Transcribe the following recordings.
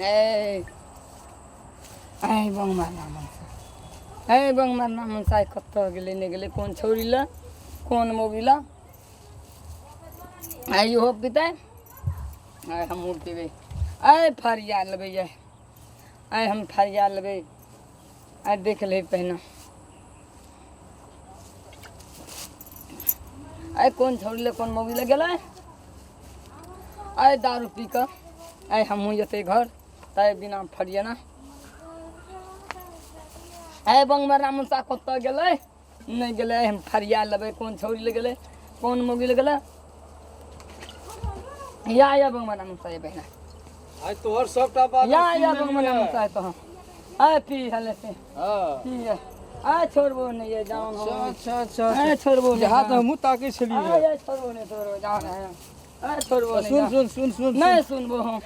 ए आइ बङ मार्ना मन ए बङ मार्ना मन साइ कत्त गेले ने गेले कोन छोरी ल कोन मोबी ल आई हो पिता आई हम उठते गए आई फरिया लेबे ये आई हम फरिया लेबे आई देख ले पहना आई कौन छोड़ी ले कौन मोबी ले गेला आई दारू पी कर आई हम जते घर ताय बिना फरिया ना आई बंग में रामसा कत्त गेले नहीं गेले हम फरिया लेबे कौन छोड़ी ले गेले कौन मोबी ले गेला या बंग में रामसा ये बहना आज तोहर सबटा बात या बंग में रामसा तो आई पी हले से हां पी आ छोड़बो नहीं ये जान हो अच्छा आ छोड़बो जहां त हमहु ताके छली आ ये छोड़बो नहीं छोड़बो जान है आ छोड़बो नहीं सुन नहीं सुनबो हम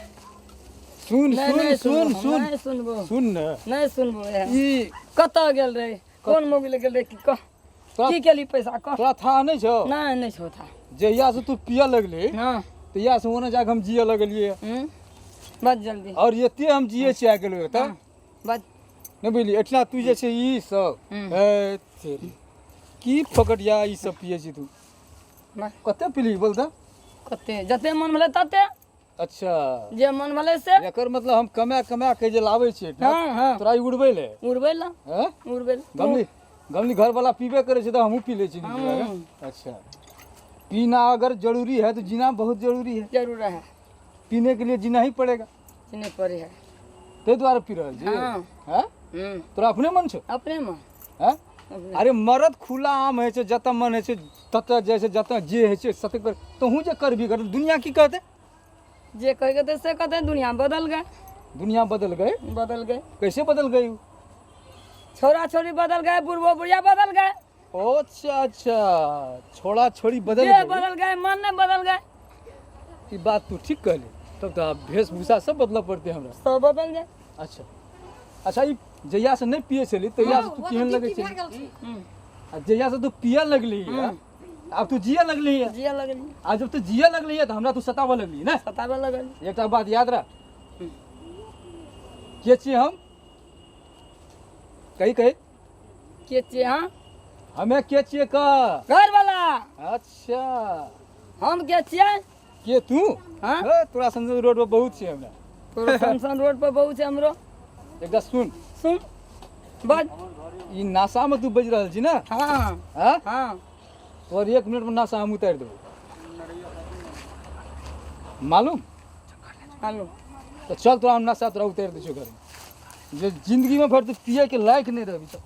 सुन नहीं सुनबो सुन न नहीं सुनबो ई कत गेल रे कौन मोबाइल गेल रे की केली पैसा क तोरा था नहीं छौ नहीं छौ था जहिया से तू पिया लगले हां तहिया से ओने जाके हम जिए लगलिए बस जल्दी और एते हम जिए छिया गेलो त बस नहीं बुझली एटला तू जे छै ई सब ए तेरी की फकटिया ई सब पिए छी तू कते पीली बोल त कते जते मन भले तते अच्छा जे मन भले से एकर मतलब हम कमा के जे लावे छी हां तोरा ई उड़बै ले उड़बै ला हैं उड़बै गमली घर वाला पीबे करे छै त हमहू पी ले छी अच्छा पीना अगर जरूरी है तो जीना बहुत जरूरी है जरूर है पीने के लिए जीना ही पड़ेगा जीने पड़े है ते द्वारा पी रहल छी हां हैं तोरा अपने मन छौ अपने मन हैं अरे मरद खुला आम है जत मन है तत जैसे जत जे है सत्य कर तोहू जे करबी कर दुनिया की कहते जे कहे से कहते दुनिया बदल गए कैसे बदल गई छोरा छोरी बदल गए बुढ़बो बुढ़िया बदल गए अच्छा छोड़ा छोड़ी बदल गए मन नहीं बदल गए ये बात तू ठीक कहली तब तो वेशभूषा सब बदल पड़ते हमरा सब बदल गए अच्छा ई जहिया से नहीं पिए छली तहिया से तू केहन लगे छै आ जहिया से तू पिए लगली अब तू जिया लगली आज जब तू जिया लगली है तो हमरा तू सतावे लगली ना एकटा बात याद रख के छी हम कही के छी हां हमें के छिए का घर वाला अच्छा हम के छिए के तू हां तोरा संजय रोड पर बहुत छै हमरा तोरा संसन रोड पर बहुत छै हमरो एकटा सुन बज ई नासा में तू बज रहल छी ना हां और 1 मिनट में नासा हम उतार देबो मालूम तो चल तोरा हम नासा तोरा उतार दै छियो घर में जे जिंदगी में फिर तू पिए के लायक नहीं रहबी तो